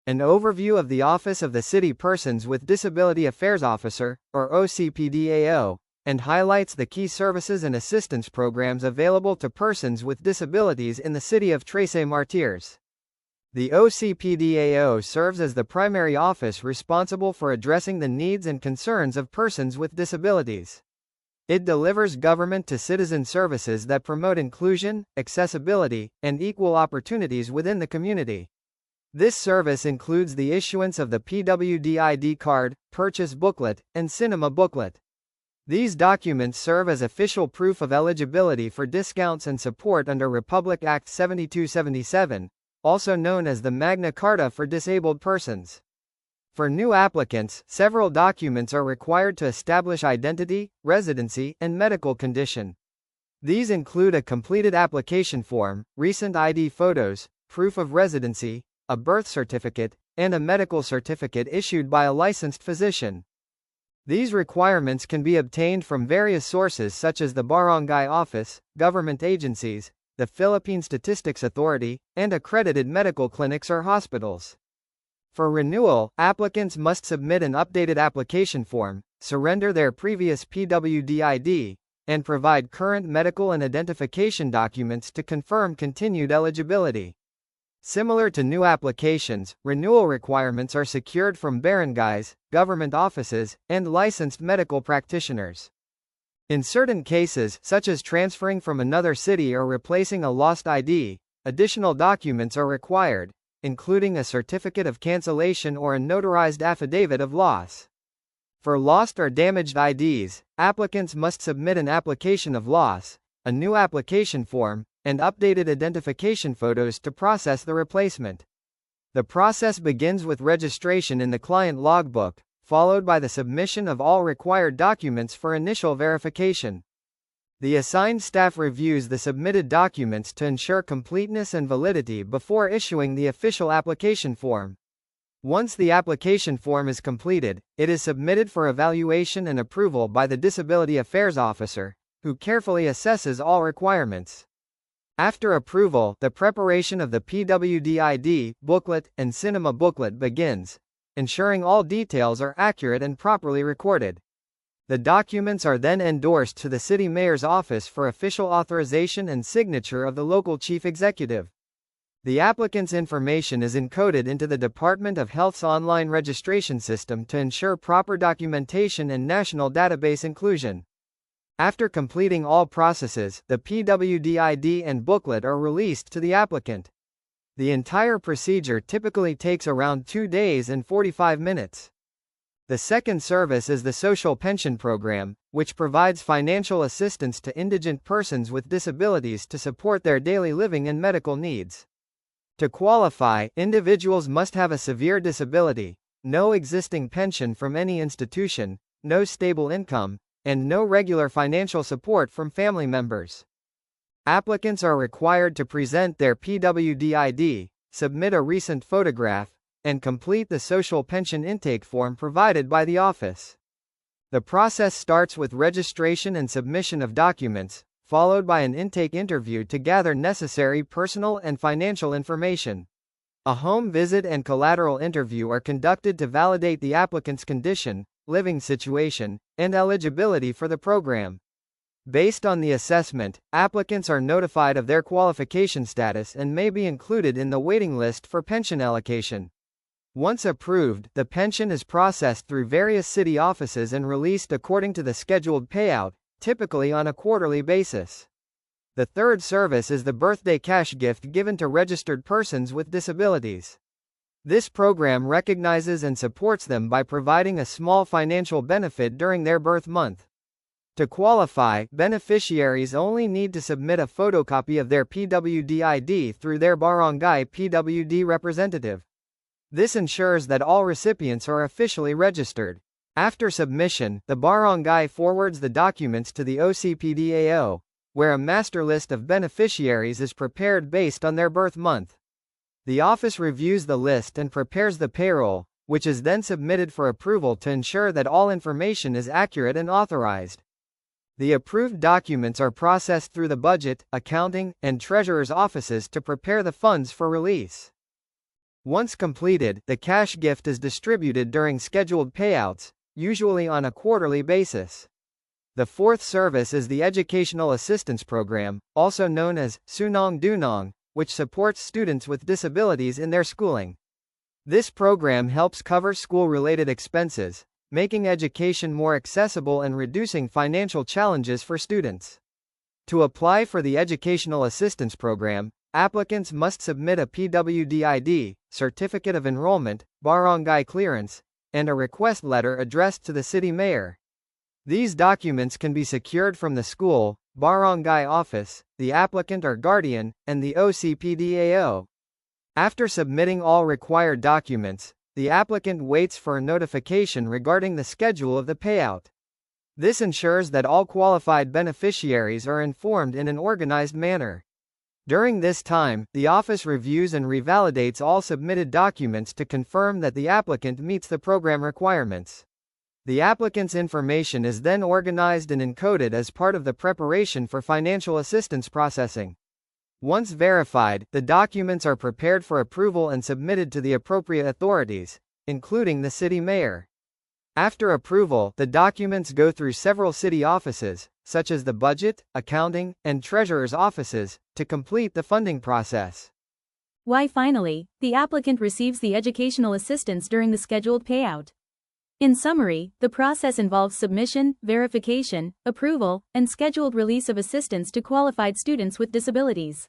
An overview of the Office of the City Persons with Disability Affairs Officer, or OCPDAO, and highlights the key services and assistance programs available to persons with disabilities in the city of Trece-Martyrs. The OCPDAO serves as the primary office responsible for addressing the needs and concerns of persons with disabilities. It delivers government-to-citizen services that promote inclusion, accessibility, and equal opportunities within the community. This service includes the issuance of the PWD-ID card, purchase booklet, and cinema booklet. These documents serve as official proof of eligibility for discounts and support under Republic Act 7277, also known as the Magna Carta for Disabled Persons. For new applicants, several documents are required to establish identity, residency, and medical condition. These include a completed application form, recent ID photos, proof of residency, a birth certificate, and a medical certificate issued by a licensed physician. These requirements can be obtained from various sources such as the Barangay Office, government agencies, the Philippine Statistics Authority, and accredited medical clinics or hospitals. For renewal, applicants must submit an updated application form, surrender their previous PWD ID, and provide current medical and identification documents to confirm continued eligibility. Similar to new applications, renewal requirements are secured from barangays, government offices, and licensed medical practitioners. In certain cases, such as transferring from another city or replacing a lost ID, additional documents are required, including a certificate of cancellation or a notarized affidavit of loss. For lost or damaged IDs, applicants must submit an application of loss, a new application form, and updated identification photos to process the replacement. The process begins with registration in the client logbook, followed by the submission of all required documents for initial verification. The assigned staff reviews the submitted documents to ensure completeness and validity before issuing the official application form. Once the application form is completed, it is submitted for evaluation and approval by the Disability Affairs Officer, who carefully assesses all requirements. After approval, the preparation of the PWD ID booklet and cinema booklet begins, ensuring all details are accurate and properly recorded. The documents are then endorsed to the City Mayor's office for official authorization and signature of the local chief executive. The applicant's information is encoded into the Department of Health's online registration system to ensure proper documentation and national database inclusion. After completing all processes, the PWD ID and booklet are released to the applicant. The entire procedure typically takes around 2 days and 45 minutes. The second service is the Social Pension Program, which provides financial assistance to indigent persons with disabilities to support their daily living and medical needs. To qualify, individuals must have a severe disability, no existing pension from any institution, no stable income, and no regular financial support from family members. Applicants are required to present their PWD ID, submit a recent photograph, and complete the social pension intake form provided by the office. The process starts with registration and submission of documents, followed by an intake interview to gather necessary personal and financial information. A home visit and collateral interview are conducted to validate the applicant's condition, living situation, and eligibility for the program. Based on the assessment, applicants are notified of their qualification status and may be included in the waiting list for pension allocation. Once approved, the pension is processed through various city offices and released according to the scheduled payout, typically on a quarterly basis. The third service is the birthday cash gift given to registered persons with disabilities. This program recognizes and supports them by providing a small financial benefit during their birth month. To qualify, beneficiaries only need to submit a photocopy of their PWD ID through their barangay PWD representative. This ensures that all recipients are officially registered. After submission, the barangay forwards the documents to the OCPDAO, where a master list of beneficiaries is prepared based on their birth month. The office reviews the list and prepares the payroll, which is then submitted for approval to ensure that all information is accurate and authorized. The approved documents are processed through the budget, accounting, and treasurer's offices to prepare the funds for release. Once completed, the cash gift is distributed during scheduled payouts, usually on a quarterly basis. The fourth service is the Educational Assistance Program, also known as Sunong Dunong, which supports students with disabilities in their schooling. This program helps cover school-related expenses, making education more accessible and reducing financial challenges for students. To apply for the Educational Assistance Program, applicants must submit a PWD-ID, Certificate of Enrollment, Barangay Clearance, and a request letter addressed to the city mayor. These documents can be secured from the school, barangay office, the applicant or guardian, and the OCPDAO. After submitting all required documents, the applicant waits for a notification regarding the schedule of the payout. This ensures that all qualified beneficiaries are informed in an organized manner. During this time, the office reviews and revalidates all submitted documents to confirm that the applicant meets the program requirements. The applicant's information is then organized and encoded as part of the preparation for financial assistance processing. Once verified, the documents are prepared for approval and submitted to the appropriate authorities, including the city mayor. After approval, the documents go through several city offices, such as the budget, accounting, and treasurer's offices, to complete the funding process. Why finally, the applicant receives the educational assistance during the scheduled payout. In summary, the process involves submission, verification, approval, and scheduled release of assistance to qualified students with disabilities.